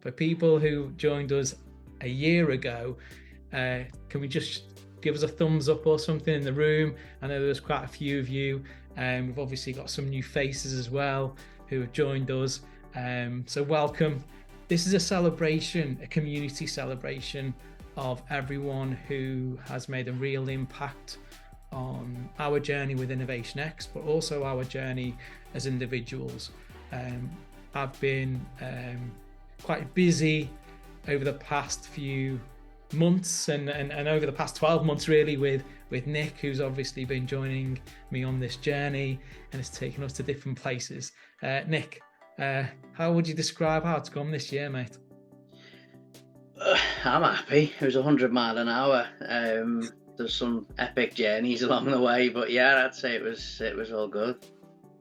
For people who joined us a year ago, can we just give us a thumbs up or something in the room? I know there's quite a few of you. We've obviously got some new faces as well who have joined us. So welcome. This is a celebration, a community celebration of everyone who has made a real impact on our journey with Innovation X, but also our journey as individuals. I've been quite busy over the past few months and over the past 12 months really with Nick, who's obviously been joining me on this journey and has taken us to different places. Nick, how would you describe how it's gone this year, mate? I'm happy. It was 100 mile an hour. There's some epic journeys along the way, but yeah, I'd say it was all good,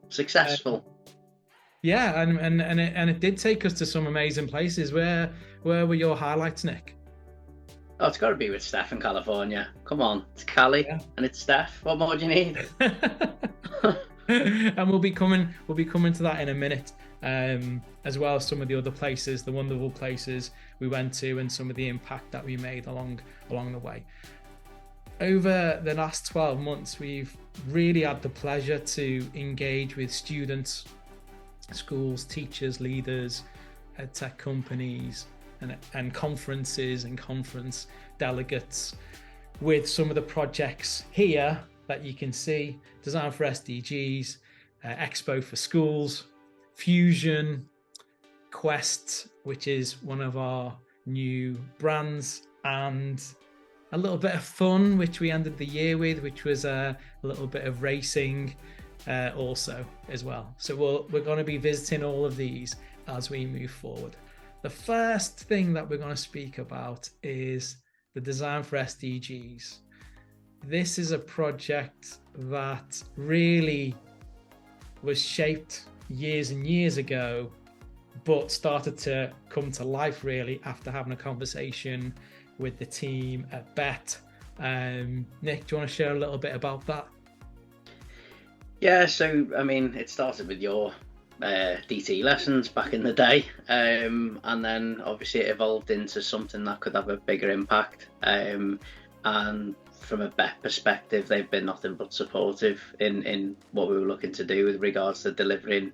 successful. Yeah, and it did take us to some amazing places. Where were your highlights, Nick? Oh, it's got to be with Steph in California. Come on, it's Cali and it's Steph. What more do you need? And we'll be coming to that in a minute, as well as some of the other places, the wonderful places we went to, and some of the impact that we made along the way. Over the last 12 months, we've really had the pleasure to engage with students, schools, teachers, leaders, tech companies, and conferences and conference delegates with some of the projects here that you can see: Design for SDGs, Expo for Schools, Fusion, Quest, which is one of our new brands, and a little bit of fun, which we ended the year with, which was a little bit of racing also as well. So we're going to be visiting all of these as we move forward. The first thing that we're going to speak about is the Design for SDGs. This is a project that really was shaped years and years ago, but started to come to life really after having a conversation with the team at BET. Nick, do you want to share a little bit about that? Yeah, so I mean, it started with your DT lessons back in the day, and then obviously it evolved into something that could have a bigger impact. And from a BET perspective, they've been nothing but supportive in what we were looking to do with regards to delivering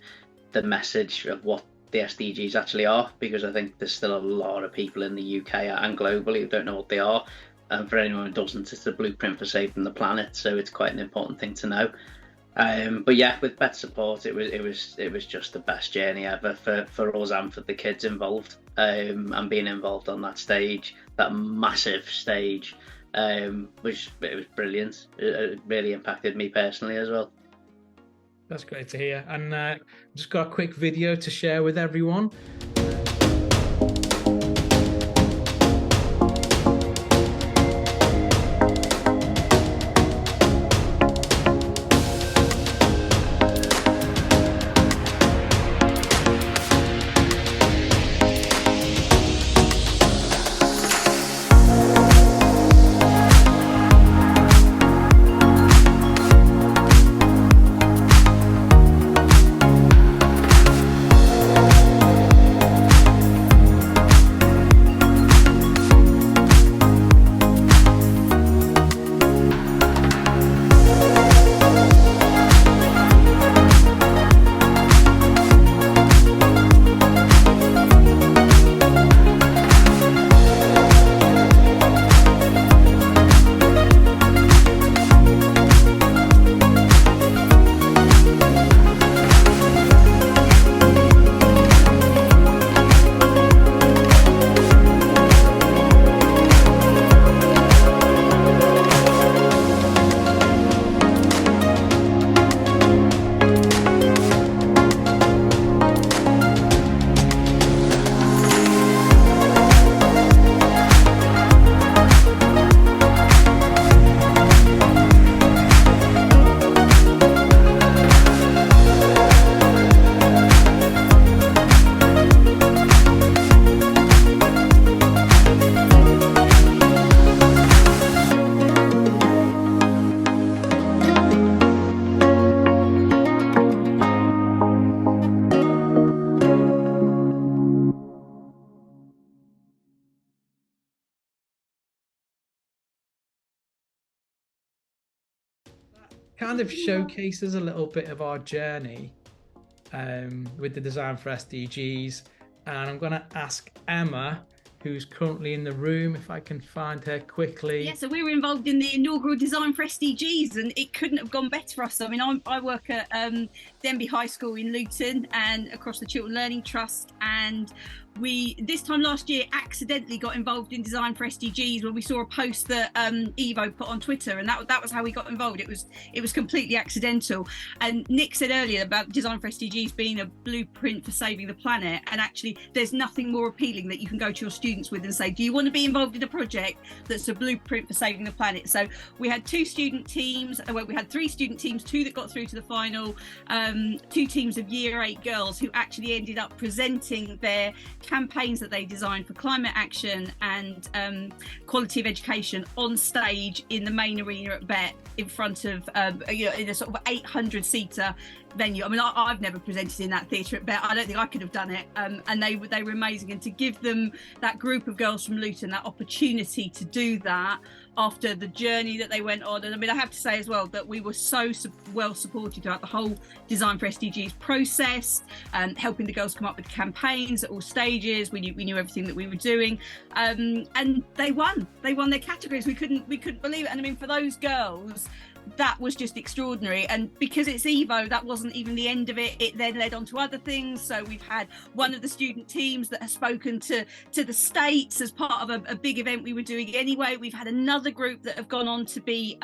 the message of what the SDGs actually are, because I think there's still a lot of people in the UK and globally who don't know what they are. And for anyone who doesn't, it's the blueprint for saving the planet, so it's quite an important thing to know. But yeah, with BET support, it was just the best journey ever for us and for the kids involved. And being involved on that stage, that massive stage, it was brilliant. It really impacted me personally as well. That's great to hear. And just got a quick video to share with everyone. kind of showcases a little bit of our journey with the Design for SDGs. And I'm going to ask Emma, who's currently in the room, if I can find her quickly. Yeah, so we were involved in the inaugural Design for SDGs, and it couldn't have gone better for us. I mean, I work at Denby High School in Luton and across the Chiltern Learning Trust, and we, this time last year, accidentally got involved in Design for SDGs when we saw a post that Evo put on Twitter, and that was how we got involved. It was completely accidental. And Nick said earlier about Design for SDGs being a blueprint for saving the planet, and actually there's nothing more appealing that you can go to your students with and say, do you want to be involved in a project that's a blueprint for saving the planet? So we had two student teams, well, we had three student teams, two that got through to the final, two teams of Year 8 girls who actually ended up presenting their campaigns that they designed for climate action and quality of education on stage in the main arena at BET in front of in a sort of 800-seater venue. I mean, I've never presented in that theatre at BET. I don't think I could have done it. And they were amazing. And to give them, that group of girls from Luton, that opportunity to do that after the journey that they went on. And I mean, I have to say as well that we were so well supported throughout the whole Design for SDGs process, helping the girls come up with campaigns at all stages. We knew everything that we were doing, and they won their categories. We couldn't believe it. And I mean, for those girls, that was just extraordinary. And because it's Evo, that wasn't even the end of it. It then led on to other things. So we've had one of the student teams that has spoken to the States as part of a big event we were doing anyway. We've had another group that have gone on to be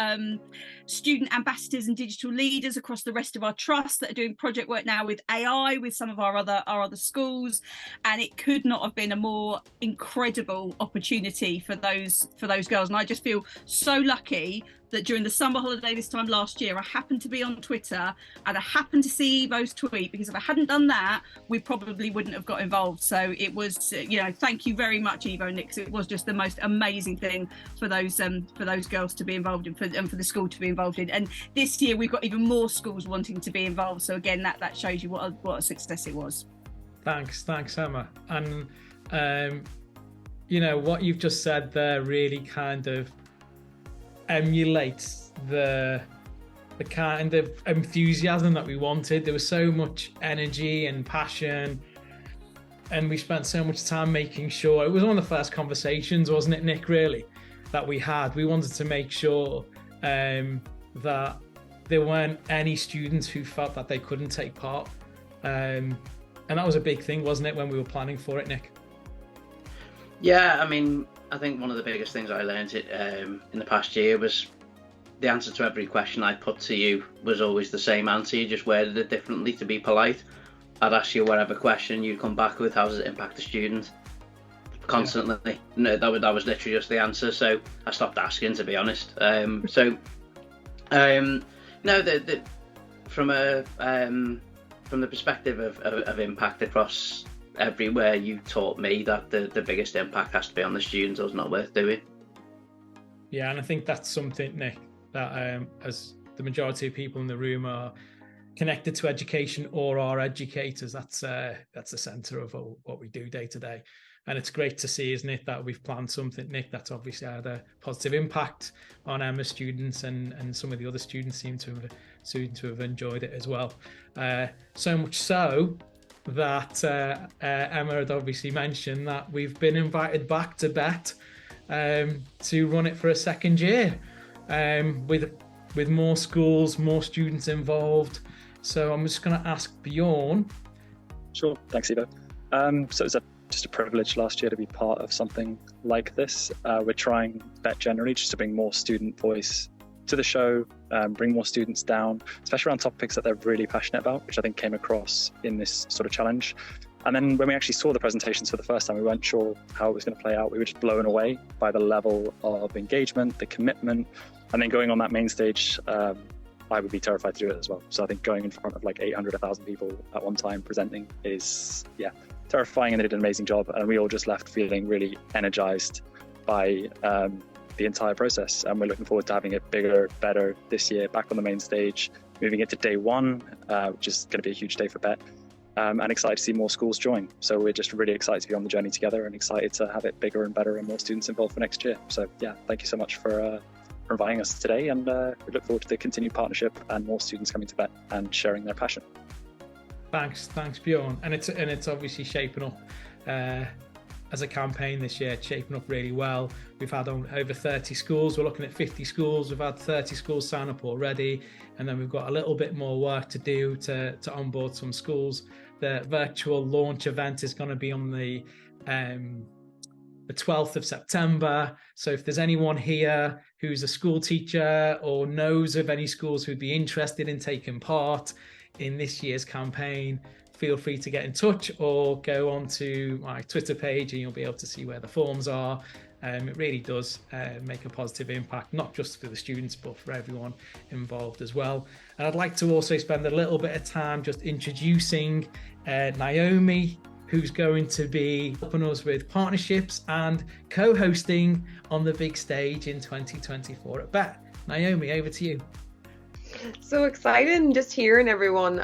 student ambassadors and digital leaders across the rest of our trust that are doing project work now with AI with some of our other schools. And it could not have been a more incredible opportunity for those girls. And I just feel so lucky that during the summer holiday this time last year, I happened to be on Twitter and I happened to see Evo's tweet, because if I hadn't done that, we probably wouldn't have got involved. So it was, thank you very much, Evo and Nick. It was just the most amazing thing for those girls to be involved in, and for the school to be involved in. And this year we've got even more schools wanting to be involved. So again, that shows you what a success it was. Thanks, Emma. And what you've just said there really kind of emulates the kind of enthusiasm that we wanted. There was so much energy and passion, and we spent so much time making sure. It was one of the first conversations, wasn't it, Nick, really, that we had. We wanted to make sure that there weren't any students who felt that they couldn't take part, and that was a big thing, wasn't it, when we were planning for it, Nick? Yeah, I mean, I think one of the biggest things I learned in the past year was the answer to every question I put to you was always the same answer. You just worded it differently to be polite. I'd ask you whatever question, you'd come back with, how does it impact the student? Constantly. Yeah. No, that was literally just the answer. So I stopped asking, to be honest. No, from the perspective of impact across everywhere, you taught me that the biggest impact has to be on the students, or it's not worth doing. Yeah, and I think that's something, Nick, that as the majority of people in the room are connected to education or are educators, that's the centre of what we do day to day. And it's great to see, isn't it, that we've planned something, Nick, that's obviously had a positive impact on Emma's students, and some of the other students seem to have enjoyed it as well. So much so that Emma had obviously mentioned that we've been invited back to BET to run it for a second year, with more schools, more students involved. So I'm just going to ask Bjorn. Sure, thanks, Evo. So it was just a privilege last year to be part of something like this. We're trying BET generally just to bring more student voice to the show, bring more students down, especially around topics that they're really passionate about, which I think came across in this sort of challenge. And then when we actually saw the presentations for the first time, we weren't sure how it was going to play out. We were just blown away by the level of engagement, the commitment, and then going on that main stage, I would be terrified to do it as well. So I think going in front of like 800, 1,000 people at one time presenting is, terrifying, and they did an amazing job. And we all just left feeling really energized by the entire process, and we're looking forward to having it bigger, better this year, back on the main stage, moving it to day one, which is going to be a huge day for BET, and excited to see more schools join. So we're just really excited to be on the journey together, and excited to have it bigger and better and more students involved for next year. So yeah, thank you so much for inviting us today, and we look forward to the continued partnership and more students coming to VET and sharing their passion. Thanks Bjorn. And it's obviously shaping up as a campaign this year. It's shaping up really well. We've had over 30 schools. We're looking at 50 schools. We've had 30 schools sign up already, and then we've got a little bit more work to do to onboard some schools. The virtual launch event is going to be on the 12th of September. So if there's anyone here who's a school teacher or knows of any schools who'd be interested in taking part in this year's campaign, feel free to get in touch or go onto my Twitter page and you'll be able to see where the forms are. It really does make a positive impact, not just for the students, but for everyone involved as well. And I'd like to also spend a little bit of time just introducing Naomi, who's going to be helping us with partnerships and co-hosting on the big stage in 2024 at VET. Naomi, over to you. So excited, and just hearing everyone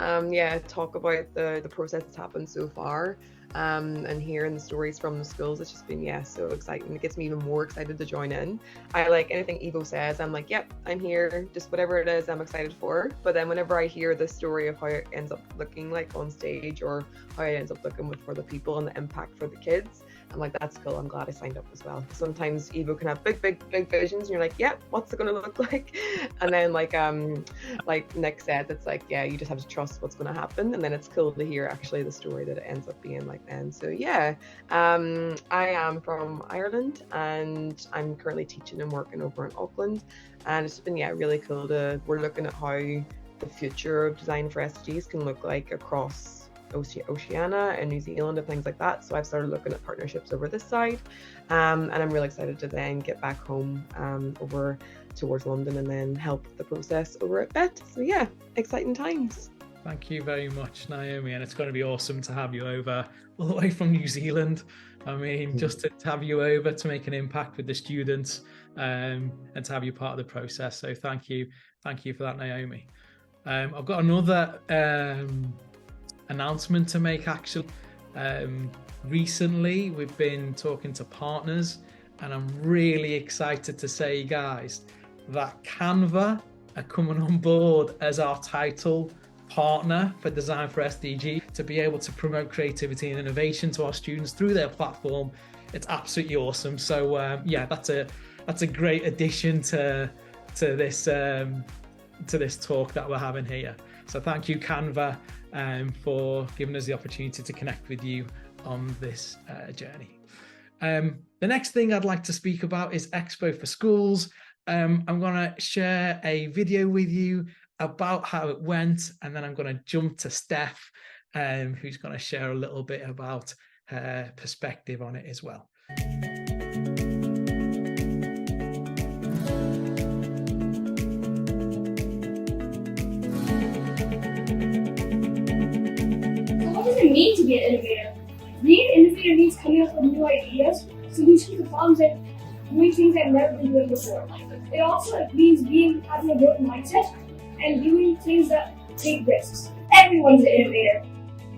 talk about the process that's happened so far, and hearing the stories from the schools. It's just been so exciting. It gets me even more excited to join in. I like anything Evo says, I'm like, yep, I'm here, just whatever it is I'm excited for. But then whenever I hear the story of how it ends up looking like on stage, or how it ends up looking for the people and the impact for the kids, I'm like, that's cool. I'm glad I signed up as well. Sometimes Evo can have big visions and you're like, yeah, what's it going to look like? And then like Nick said, it's like, yeah, you just have to trust what's going to happen. And then it's cool to hear actually the story that it ends up being like then. So I am from Ireland, and I'm currently teaching and working over in Auckland. And it's been really cool we're looking at how the future of design for SDGs can look like across Oceania and New Zealand and things like that. So I've started looking at partnerships over this side, and I'm really excited to then get back home over towards London and then help the process over at VET. So exciting times. Thank you very much, Naomi, and it's going to be awesome to have you over all the way from New Zealand. I mean, just to have you over to make an impact with the students, and to have you part of the process. So thank you for that, Naomi. I've got another announcement to make actually. Recently we've been talking to partners, and I'm really excited to say, guys, that Canva are coming on board as our title partner for Design for SDG, to be able to promote creativity and innovation to our students through their platform. It's absolutely awesome. So that's a great addition to this talk that we're having here. So thank you, Canva, for giving us the opportunity to connect with you on this journey. The next thing I'd like to speak about is Expo for Schools. I'm going to share a video with you about how it went, and then I'm going to jump to Steph, who's going to share a little bit about her perspective on it as well. What does it mean to be an innovator? Being an innovator means coming up with new ideas, solutions to problems, and doing things I've never been doing before. It also means having a growth mindset and doing things that take risks. Everyone's an innovator,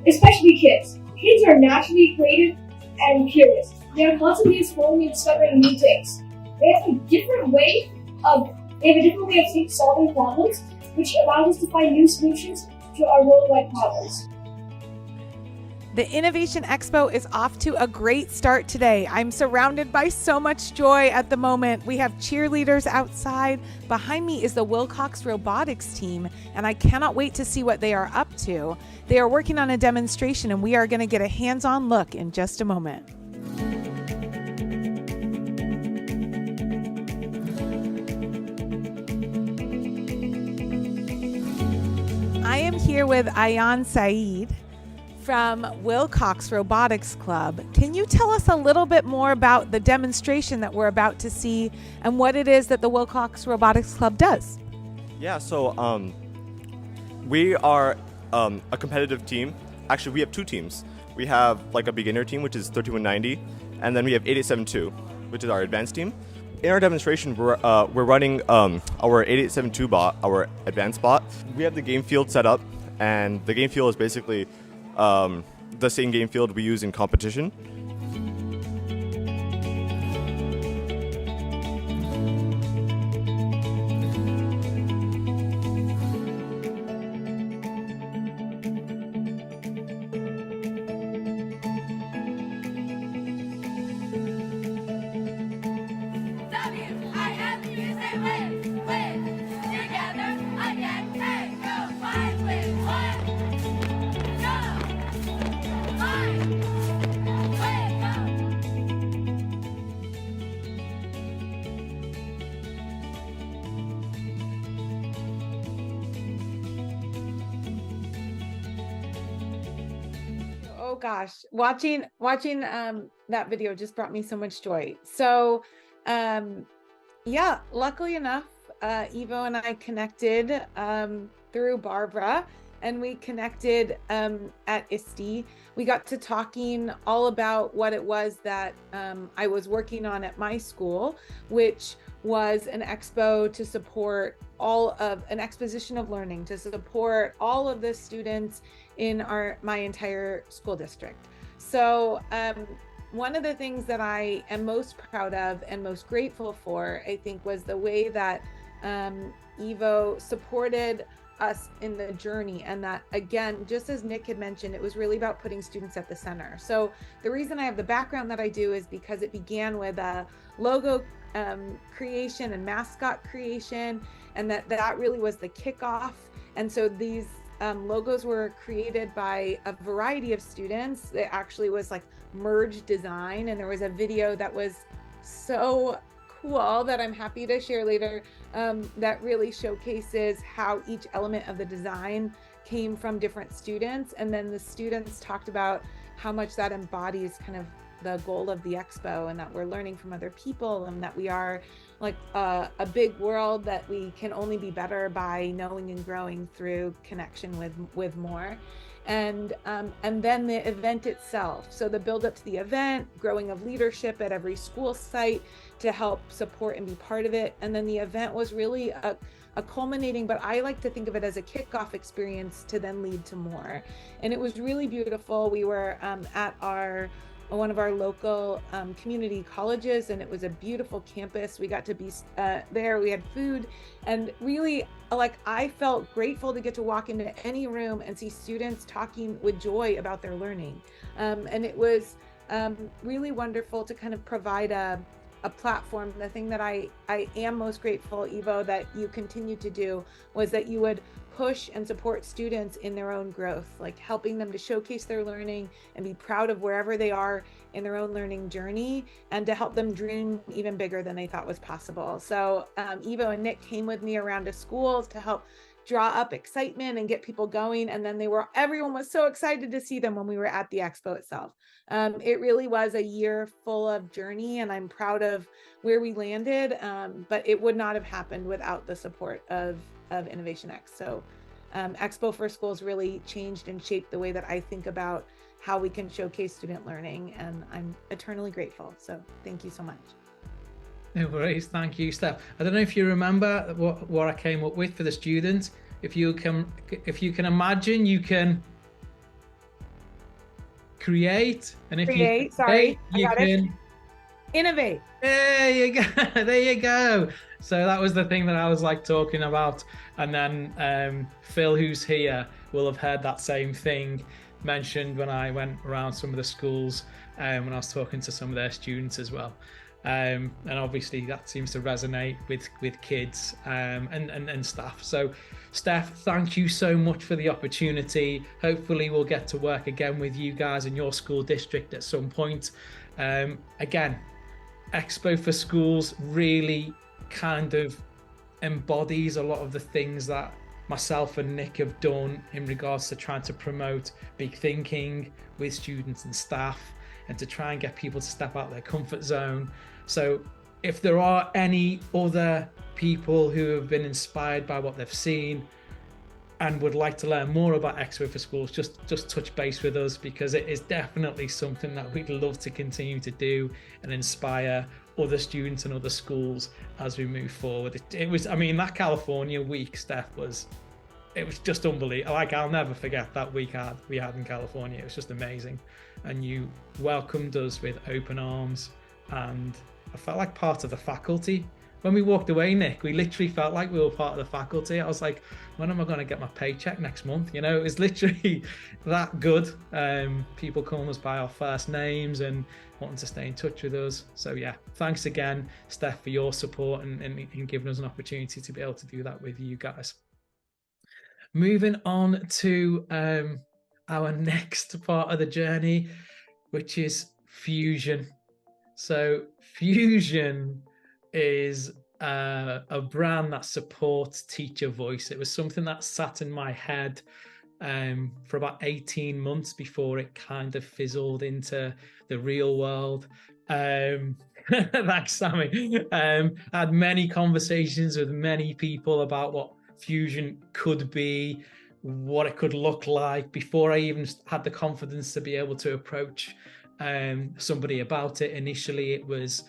especially kids. Kids are naturally creative and curious. They are constantly exploring and discovering new things. They have a different way of solving problems, which allows us to find new solutions to our worldwide problems. The Innovation Expo is off to a great start today. I'm surrounded by so much joy at the moment. We have cheerleaders outside. Behind me is the Wilcox Robotics team, and I cannot wait to see what they are up to. They are working on a demonstration, and we are going to get a hands-on look in just a moment. I am here with Ayan Saeed from Wilcox Robotics Club. Can you tell us a little bit more about the demonstration that we're about to see and what it is that the Wilcox Robotics Club does? Yeah, so we are a competitive team. Actually, we have two teams. We have like a beginner team, which is 3190, and then we have 8872, which is our advanced team. In our demonstration, we're running our 8872 bot, our advanced bot. We have the game field set up, and the game field is basically the same game field we use in competition. Oh gosh, watching that video just brought me so much joy. So yeah, luckily enough, Evo and I connected through Barbara, and we connected at ISTE. We got to talking all about what it was that I was working on at my school, which was an expo to support an exposition of learning to support all of the students in my entire school district. So one of the things that I am most proud of and most grateful for, I think, was the way that Evo supported us in the journey. And that, again, just as Nick had mentioned, it was really about putting students at the center. So the reason I have the background that I do is because it began with a logo creation and mascot creation, and that really was the kickoff. And so these logos were created by a variety of students. It actually was like merged design, and there was a video that was so cool that I'm happy to share later that really showcases how each element of the design came from different students, and then the students talked about how much that embodies kind of the goal of the expo, and that we're learning from other people, and that we are like a big world that we can only be better by knowing and growing through connection with more. And then the event itself. So the build up to the event, growing of leadership at every school site to help support and be part of it. And then the event was really a culminating, but I like to think of it as a kickoff experience to then lead to more. And it was really beautiful. We were at one of our local community colleges, and it was a beautiful campus. We got to be there, we had food, and really, like, I felt grateful to get to walk into any room and see students talking with joy about their learning. And it was really wonderful to kind of provide a platform. The thing that I am most grateful, Evo, that you continue to do was that you would push and support students in their own growth, like helping them to showcase their learning and be proud of wherever they are in their own learning journey, and to help them dream even bigger than they thought was possible. So Evo and Nick came with me around to schools to help draw up excitement and get people going. And then everyone was so excited to see them when we were at the expo itself. It really was a year full of journey, and I'm proud of where we landed, but it would not have happened without the support of Innovation X. So Expo for Schools really changed and shaped the way that I think about how we can showcase student learning, and I'm eternally grateful. So thank you so much. No worries. Thank you, Steph. I don't know if you remember what I came up with for the students. If you can imagine, you can create, and if you can innovate. There you go. There you go. So that was the thing that I was like talking about. And then Phil, who's here, will have heard that same thing mentioned when I went around some of the schools when I was talking to some of their students as well. And obviously that seems to resonate with kids and staff. So Steph, thank you so much for the opportunity. Hopefully we'll get to work again with you guys in your school district at some point. Again, Expo for Schools really kind of embodies a lot of the things that myself and Nick have done in regards to trying to promote big thinking with students and staff, and to try and get people to step out of their comfort zone. So if there are any other people who have been inspired by what they've seen and would like to learn more about Expo for Schools, just touch base with us, because it is definitely something that we'd love to continue to do and inspire other students and other schools as we move forward. It was, I mean, that California week, Steph, it was just unbelievable. Like, I'll never forget that week we had in California. It was just amazing. And you welcomed us with open arms, and I felt like part of the faculty. When we walked away, Nick, we literally felt like we were part of the faculty. I was like, when am I going to get my paycheck next month? You know, it was literally that good. People calling us by our first names and wanting to stay in touch with us. So yeah, thanks again, Steph, for your support and giving us an opportunity to be able to do that with you guys. Moving on to our next part of the journey, which is Fusion. So Fusion is a brand that supports teacher voice. It was something that sat in my head for about 18 months before it kind of fizzled into the real world. Thanks, Sammy. I had many conversations with many people about what Fusion could be, what it could look like, before I even had the confidence to be able to approach somebody about it. Initially, it was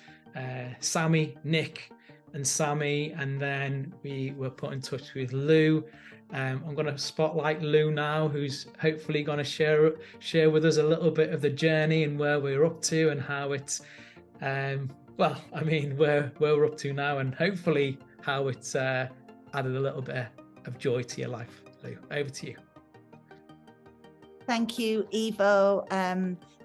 Sammy, Nick, and Sammy, and then we were put in touch with Lou. I'm going to spotlight Lou now, who's hopefully going to share with us a little bit of the journey and where we're up to and how it's, well, I mean, where we're up to now, and hopefully how it's added a little bit of joy to your life. Lou, over to you. Thank you, Ivo.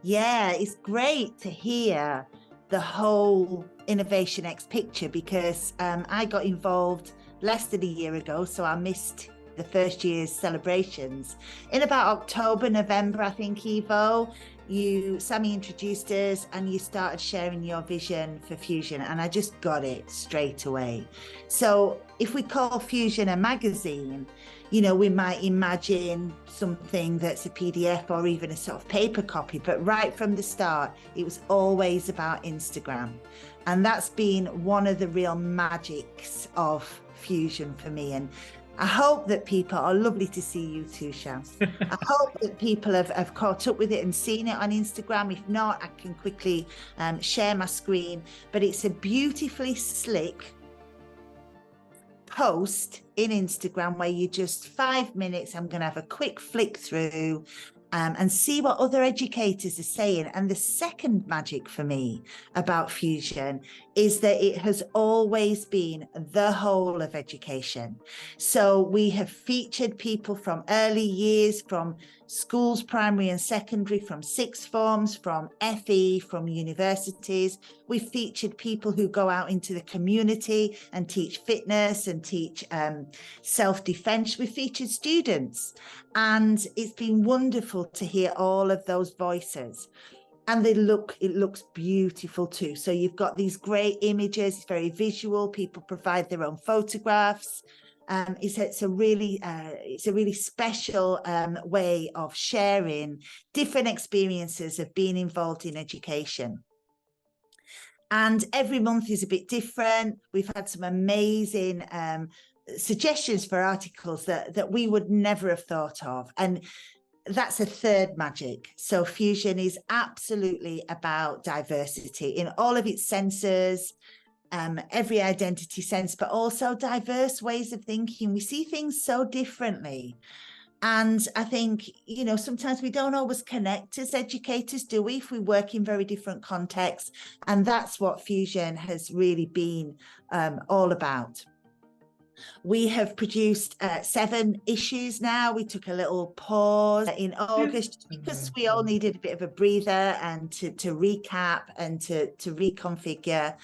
Yeah, it's great to hear the whole Innovation X picture, because I got involved less than a year ago, so I missed the first year's celebrations. In about October, November, I think, Ivo, Sammy introduced us and you started sharing your vision for Fusion, and I just got it straight away. So if we call Fusion a magazine, you know, we might imagine something that's a PDF or even a sort of paper copy, but right from the start, it was always about Instagram. And that's been one of the real magics of Fusion for me. And I hope that people are lovely to see you too, Shams. I hope that people have caught up with it and seen it on Instagram. If not, I can quickly share my screen. But it's a beautifully slick post in Instagram where you just 5 minutes, I'm going to have a quick flick through and see what other educators are saying. And the second magic for me about Fusion is that it has always been the whole of education. So we have featured people from early years, from schools, primary and secondary, from sixth forms, from FE, from universities. We've featured people who go out into the community and teach fitness and teach self-defense. We've featured students, and it's been wonderful to hear all of those voices. And it looks beautiful too. So you've got these great images, it's very visual, people provide their own photographs. It's a really special way of sharing different experiences of being involved in education. And every month is a bit different. We've had some amazing suggestions for articles that we would never have thought of. And that's a third magic. So Fusion is absolutely about diversity in all of its senses, every identity sense, but also diverse ways of thinking. We see things so differently. And I think, you know, sometimes we don't always connect as educators, do we, if we work in very different contexts? And that's what Fusion has really been all about. We have produced 7 issues now. We took a little pause in August because we all needed a bit of a breather and to recap and to reconfigure.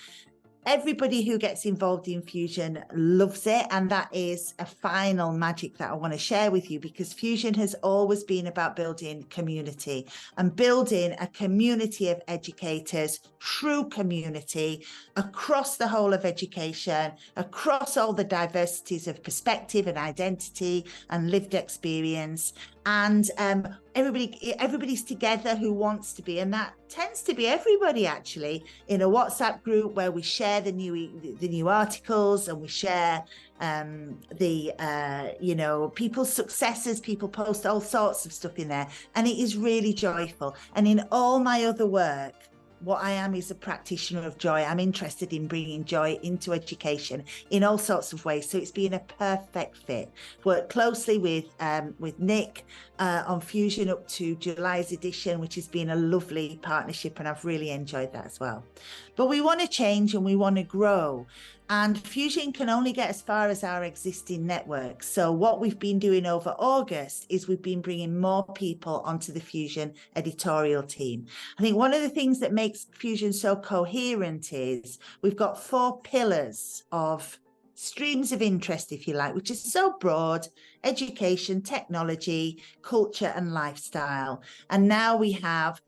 Everybody who gets involved in Fusion loves it, and that is a final magic that I want to share with you, because Fusion has always been about building community and building a community of educators, true community across the whole of education, across all the diversities of perspective and identity and lived experience. And everybody's together who wants to be, and that tends to be everybody actually, in a WhatsApp group where we share the new articles, and we share you know, people's successes. People post all sorts of stuff in there, and it is really joyful. And in all my other work, what I am is a practitioner of joy. I'm interested in bringing joy into education in all sorts of ways. So it's been a perfect fit. Worked closely with Nick on Fusion up to July's edition, which has been a lovely partnership, and I've really enjoyed that as well. But we want to change and we want to grow. And Fusion can only get as far as our existing network. So what we've been doing over August is we've been bringing more people onto the Fusion editorial team. I think one of the things that makes Fusion so coherent is we've got 4 pillars of streams of interest, if you like, which is so broad: education, technology, culture, and lifestyle. And now we have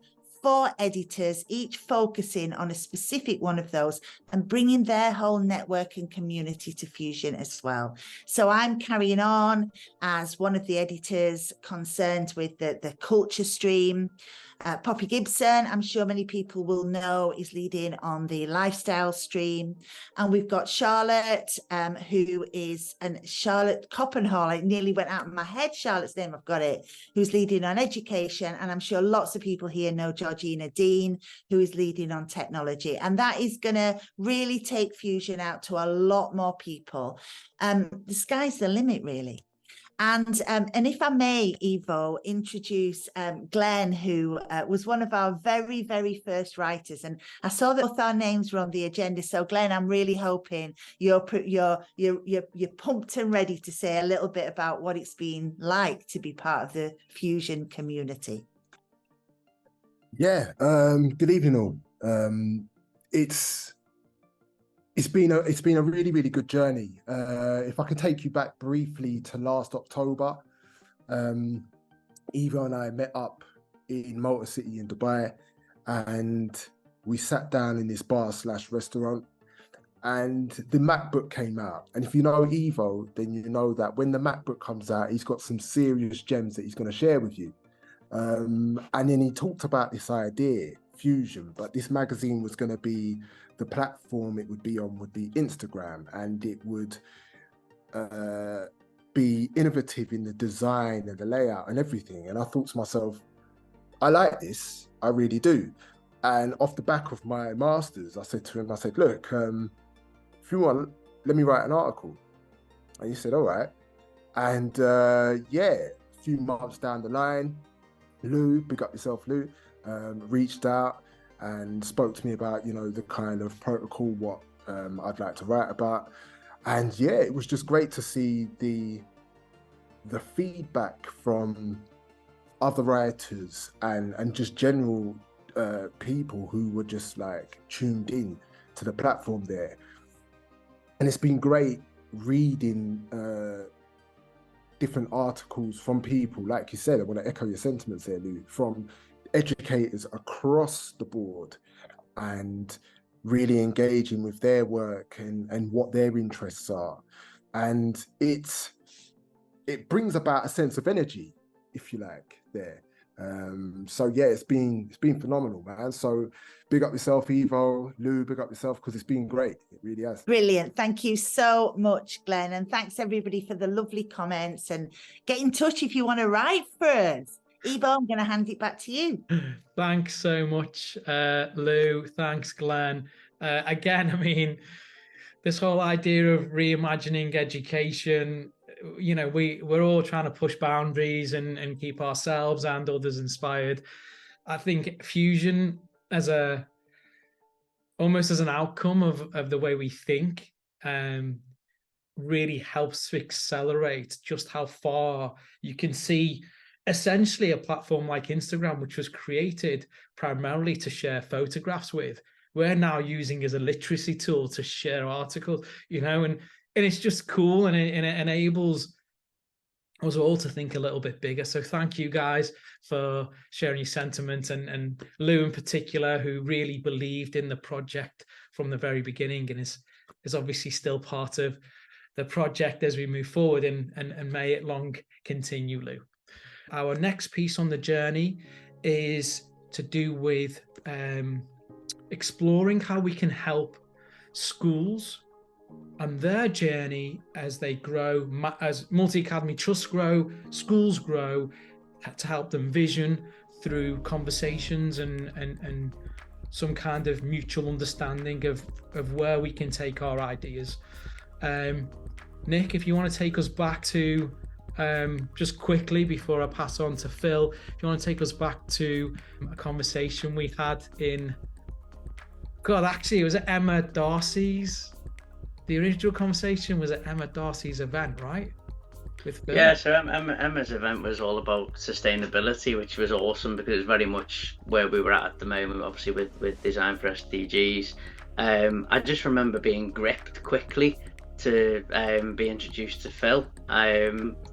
4 editors, each focusing on a specific one of those and bringing their whole network and community to Fusion as well. So I'm carrying on as one of the editors concerned with the culture stream. Poppy Gibson, I'm sure many people will know, is leading on the lifestyle stream. And we've got Charlotte, Charlotte Coppenhall, it nearly went out of my head, Charlotte's name, I've got it, who's leading on education. And I'm sure lots of people here know Georgina Dean, who is leading on technology. And that is going to really take Fusion out to a lot more people. The sky's the limit, really. And if I may, Ivo, introduce Glenn, who was one of our very, very first writers. And I saw that both our names were on the agenda. So, Glenn, I'm really hoping you're pumped and ready to say a little bit about what it's been like to be part of the Fusion community. Yeah. Good evening, all. It's been a really, really good journey. If I can take you back briefly to last October, Eva and I met up in Motor City in Dubai, and we sat down in this bar/restaurant, and the MacBook came out. And if you know Evo, then you know that when the MacBook comes out, he's got some serious gems that he's going to share with you. And then he talked about this idea, Fusion, but this magazine was going to be, the platform it would be on would be Instagram, and it would be innovative in the design and the layout and everything. And I thought to myself, I like this, I really do. And off the back of my master's, I said to him, look, if you want, let me write an article. And he said, all right. And a few months down the line, Lou, big up yourself, Lou, reached out and spoke to me about, the kind of protocol, what I'd like to write about. And it was just great to see the feedback from other writers and just general people who were just like tuned in to the platform there. And it's been great reading different articles from people, like you said, I want to echo your sentiments there, Lou, from educators across the board, and really engaging with their work and what their interests are. And it brings about a sense of energy, if you like, there. It's been phenomenal, man. So big up yourself, Evo, Lou, big up yourself, because it's been great. It really has. Brilliant. Thank you so much, Glenn. And thanks everybody for the lovely comments, and get in touch if you want to write for us. Evo, I'm going to hand it back to you. Thanks so much, Lou. Thanks, Glenn. Again, I mean, this whole idea of reimagining education, we're all trying to push boundaries and keep ourselves and others inspired. I think Fusion almost as an outcome of the way we think, really helps to accelerate just how far you can see. Essentially, a platform like Instagram, which was created primarily to share photographs with, we're now using as a literacy tool to share articles, and it's just cool, and it enables us all to think a little bit bigger. So thank you guys for sharing your sentiment, and Lou in particular, who really believed in the project from the very beginning and is obviously still part of the project as we move forward, and may it long continue, Lou. Our next piece on the journey is to do with exploring how we can help schools and their journey as they grow, as multi-academy trusts grow, schools grow, to help them vision through conversations and some kind of mutual understanding of where we can take our ideas. Nick, if you want to take us back to just quickly before I pass on to Phil, if you want to take us back to a conversation we had it was at Emma Darcy's, the original conversation was at Emma Darcy's event, right? With Phil? Yeah, so Emma's event was all about sustainability, which was awesome because it's very much where we were at the moment, obviously with Design for SDGs. I just remember being gripped quickly to be introduced to Phil.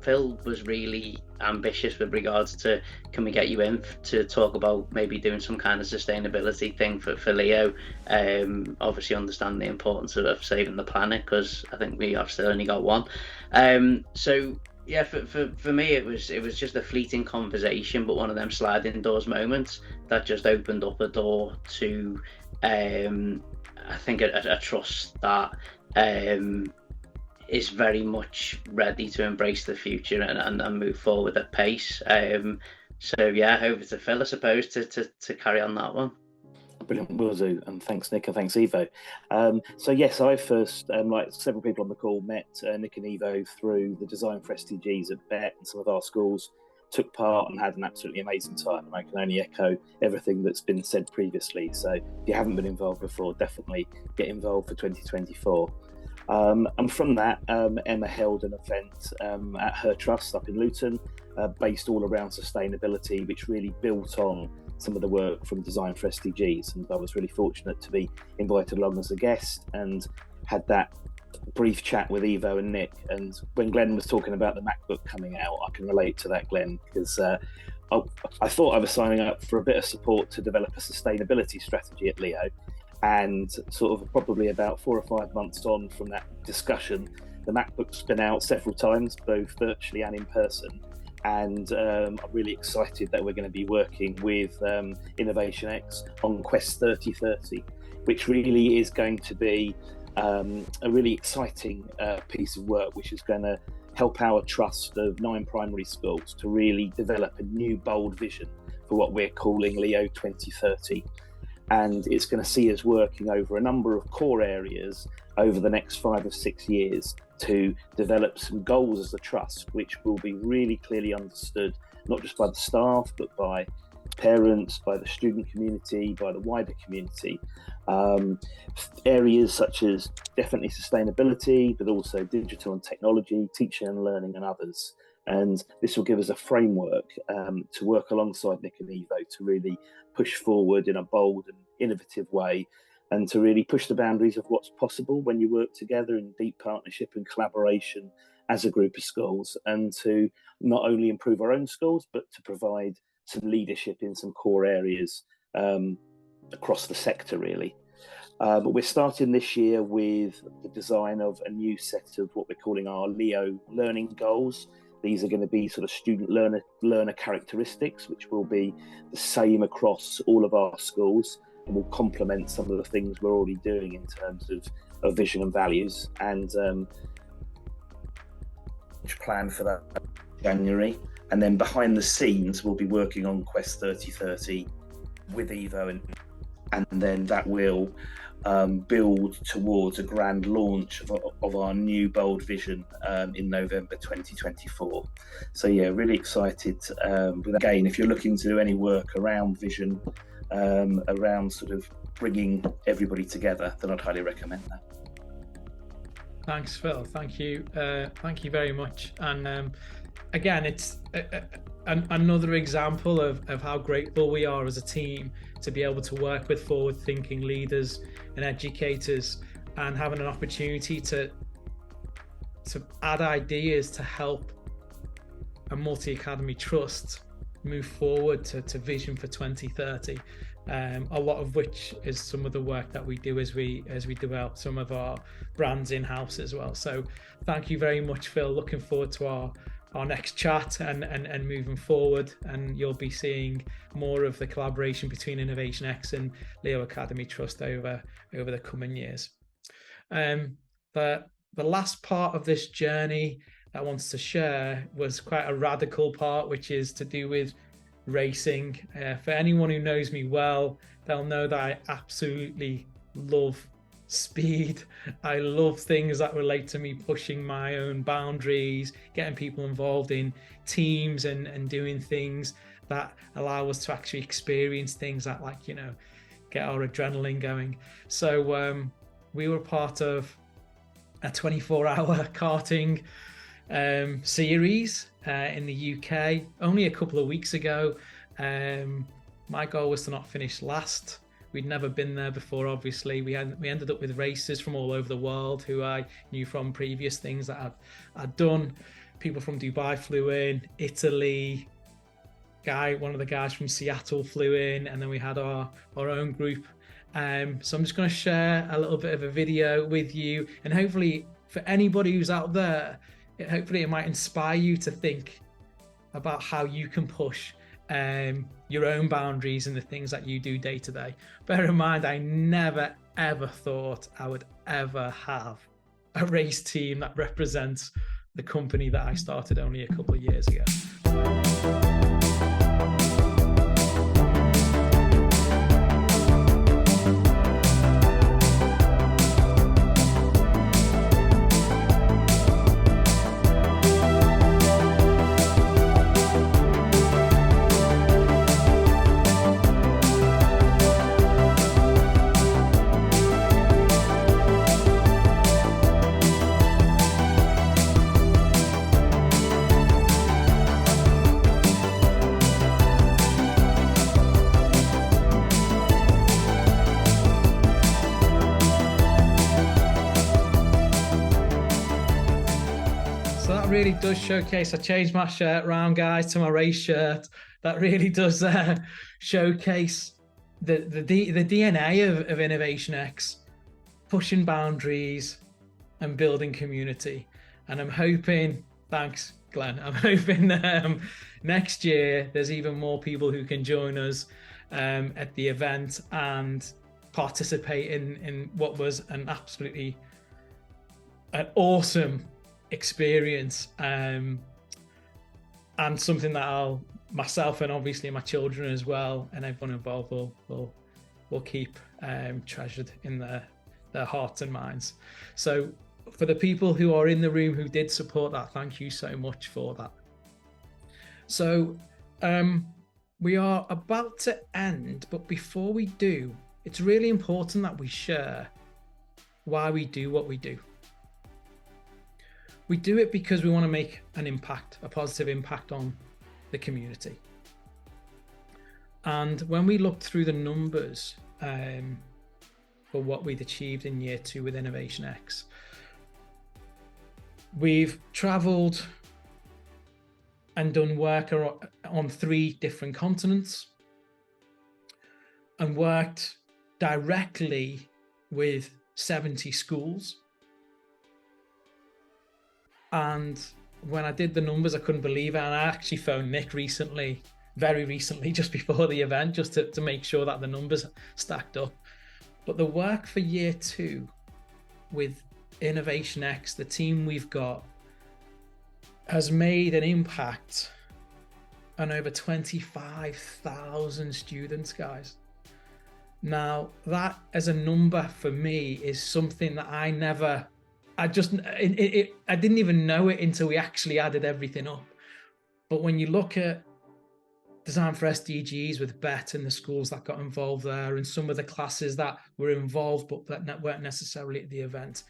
Phil was really ambitious with regards to, can we get you in to talk about maybe doing some kind of sustainability thing for Leo? Obviously understand the importance of saving the planet, because I think we have still only got one. So yeah, for me it was just a fleeting conversation, but one of them sliding doors moments that just opened up a door to I think a trust that is very much ready to embrace the future and move forward at pace. So yeah, over to Phil, I suppose, to carry on that one. Brilliant, will do, and thanks Nick and thanks Evo. So yes, I first, like several people on the call, met Nick and Evo through the Design for SDGs at BET, and some of our schools took part and had an absolutely amazing time. And I can only echo everything that's been said previously. So if you haven't been involved before, definitely get involved for 2024. And from that, Emma held an event at her trust up in Luton, based all around sustainability, which really built on some of the work from Design for SDGs. And I was really fortunate to be invited along as a guest and had that brief chat with Evo and Nick. And when Glenn was talking about the MacBook coming out, I can relate to that, Glenn, because I thought I was signing up for a bit of support to develop a sustainability strategy at Leo. And sort of probably about 4 or 5 months on from that discussion, the MacBook's been out several times, both virtually and in person. And I'm really excited that we're going to be working with Innovation X on Quest 3030, which really is going to be a really exciting piece of work, which is going to help our trust of 9 primary schools to really develop a new bold vision for what we're calling Leo 2030. And it's going to see us working over a number of core areas over the next 5 or 6 years to develop some goals as a trust, which will be really clearly understood, not just by the staff, but by parents, by the student community, by the wider community. Areas such as definitely sustainability, but also digital and technology, teaching and learning, and others. And this will give us a framework to work alongside Nick and Evo to really push forward in a bold and innovative way, and to really push the boundaries of what's possible when you work together in deep partnership and collaboration as a group of schools, and to not only improve our own schools, but to provide some leadership in some core areas across the sector, really. But we're starting this year with the design of a new set of what we're calling our Leo learning goals. These are going to be sort of student learner characteristics, which will be the same across all of our schools, and will complement some of the things we're already doing in terms of vision and values. And plan for that January. And then behind the scenes, we'll be working on Quest 3030 with Evo, and then that will build towards a grand launch of our new bold vision in November 2024. So yeah, really excited. Again, if you're looking to do any work around vision, around sort of bringing everybody together, then I'd highly recommend that. Thanks, Phil. Thank you very much. And again, it's another example of how grateful we are as a team to be able to work with forward-thinking leaders and educators, and having an opportunity to add ideas to help a multi-academy trust move forward to vision for 2030. A lot of which is some of the work that we do as we develop some of our brands in-house as well. So thank you very much, Phil. Looking forward to our next chat and moving forward, and you'll be seeing more of the collaboration between Innovation X and Leo Academy Trust over the coming years. The last part of this journey I wanted to share was quite a radical part, which is to do with racing. For anyone who knows me well, they'll know that I absolutely love speed. I love things that relate to me pushing my own boundaries, getting people involved in teams and doing things that allow us to actually experience things that, like, get our adrenaline going. So we were part of a 24-hour karting series in the UK only a couple of weeks ago. My goal was to not finish last. We'd never been there before, obviously. We ended up with racers from all over the world who I knew from previous things that I'd done. People from Dubai flew in, Italy, one of the guys from Seattle flew in, and then we had our own group. So I'm just going to share a little bit of a video with you, and hopefully for anybody who's out there, hopefully it might inspire you to think about how you can push your own boundaries and the things that you do day to day. Bear in mind, I never ever thought I would ever have a race team that represents the company that I started only a couple of years ago. Really does showcase. I changed my shirt round, guys, to my race shirt. That really does showcase the DNA of Innovation X, pushing boundaries and building community. And I'm hoping, thanks Glenn, I'm hoping next year there's even more people who can join us at the event and participate in what was an awesome experience, and something that myself and obviously my children as well, and everyone involved will keep treasured in their hearts and minds. So for the people who are in the room who did support that, thank you so much for that. So we are about to end, but before we do, it's really important that we share why we do what we do. We do it because we want to make an impact, a positive impact on the community. And when we looked through the numbers for what we'd achieved in year 2 with Innovation X, we've traveled and done work on 3 different continents and worked directly with 70 schools. And when I did the numbers, I couldn't believe it. And I actually phoned Nick very recently, just before the event, just to make sure that the numbers stacked up. But the work for year 2 with Innovation X, the team we've got, has made an impact on over 25,000 students, guys. Now, that as a number for me is something that I didn't even know it until we actually added everything up. But when you look at Design for SDGs with Bet and the schools that got involved there, and some of the classes that were involved but that weren't necessarily at the event,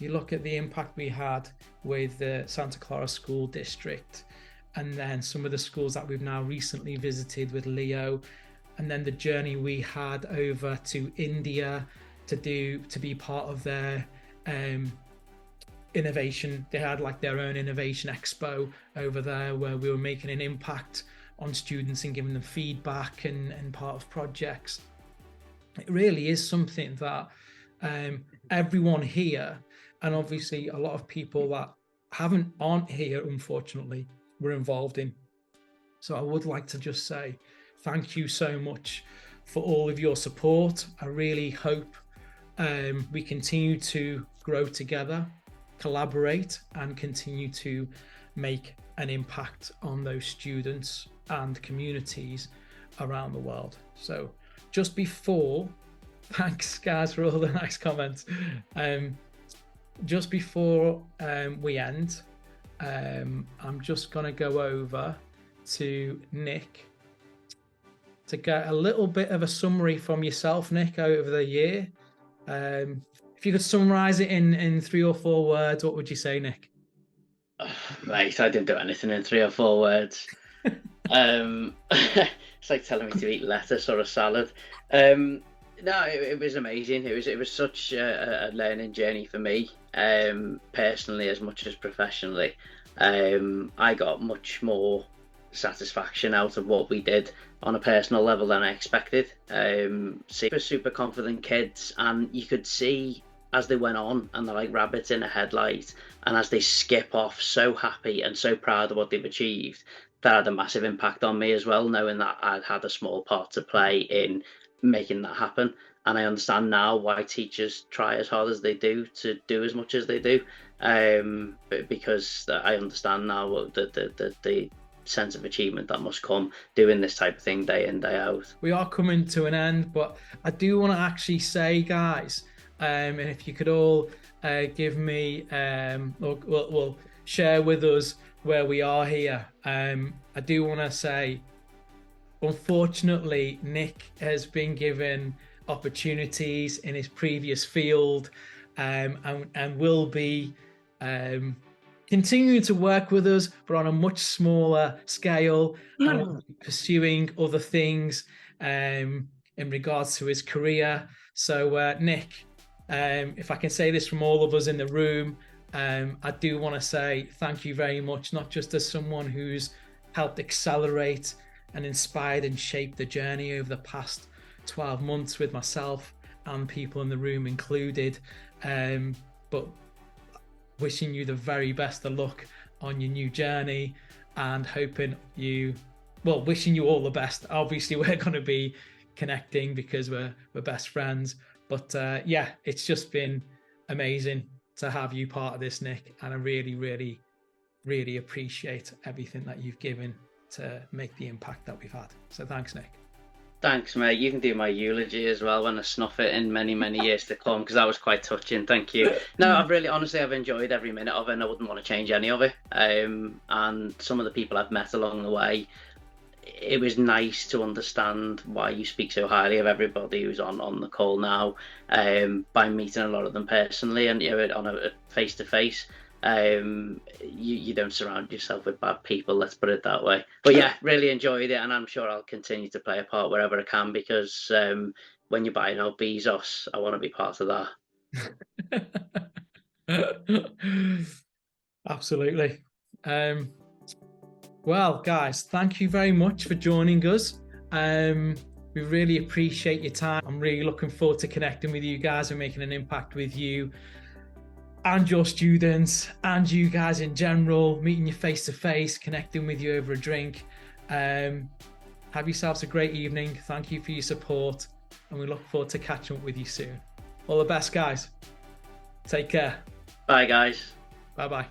you look at the impact we had with the Santa Clara School District, and then some of the schools that we've now recently visited with Leo, and then the journey we had over to India to be part of their innovation. They had like their own innovation expo over there where we were making an impact on students and giving them feedback and part of projects. It really is something that everyone here, and obviously a lot of people that aren't here, unfortunately, were involved in. So I would like to just say thank you so much for all of your support. I really hope we continue to grow together, collaborate, and continue to make an impact on those students and communities around the world. So just before, thanks guys for all the nice comments. Just before we end, I'm just gonna go over to Nick to get a little bit of a summary from yourself, Nick, over the year. If you could summarize it in 3 or 4 words, what would you say, Nick? Mate, I didn't do anything in 3 or 4 words. It's like telling me to eat lettuce or a salad. No, it was amazing. It was such a learning journey for me, personally as much as professionally. I got much more satisfaction out of what we did on a personal level than I expected. Super confident kids, and you could see as they went on, and they're like rabbits in a headlight, and as they skip off, so happy and so proud of what they've achieved. That had a massive impact on me as well, knowing that I'd had a small part to play in making that happen. And I understand now why teachers try as hard as they do to do as much as they do, because I understand now what the sense of achievement that must come doing this type of thing day in, day out. We are coming to an end, but I do want to actually say, guys, and if you could all give me, well, share with us where we are here. I do want to say, unfortunately, Nick has been given opportunities in his previous field, and will be continuing to work with us, but on a much smaller scale, and pursuing other things in regards to his career. So, Nick, if I can say this from all of us in the room, I do want to say thank you very much, not just as someone who's helped accelerate and inspired and shaped the journey over the past 12 months with myself and people in the room included, but wishing you the very best of luck on your new journey, and wishing you all the best. Obviously, we're going to be connecting because we're best friends, but yeah, it's just been amazing to have you part of this, Nick, and I really, really, really appreciate everything that you've given to make the impact that we've had. So thanks, Nick. Thanks, mate. You can do my eulogy as well when I snuff it in many, many years to come, because that was quite touching. Thank you. No, I've enjoyed every minute of it, and I wouldn't want to change any of it. And some of the people I've met along the way, it was nice to understand why you speak so highly of everybody who's on the call now, by meeting a lot of them personally, and on a face-to-face. You don't surround yourself with bad people, let's put it that way. But yeah, really enjoyed it, and I'm sure I'll continue to play a part wherever I can, because when you're buying out Bezos, I want to be part of that. Absolutely. Well, guys, thank you very much for joining us. We really appreciate your time. I'm really looking forward to connecting with you guys and making an impact with you and your students and you guys in general, meeting you face to face, connecting with you over a drink. Have yourselves a great evening. Thank you for your support, and we look forward to catching up with you soon. All the best, guys. Take care. Bye, guys. Bye-bye.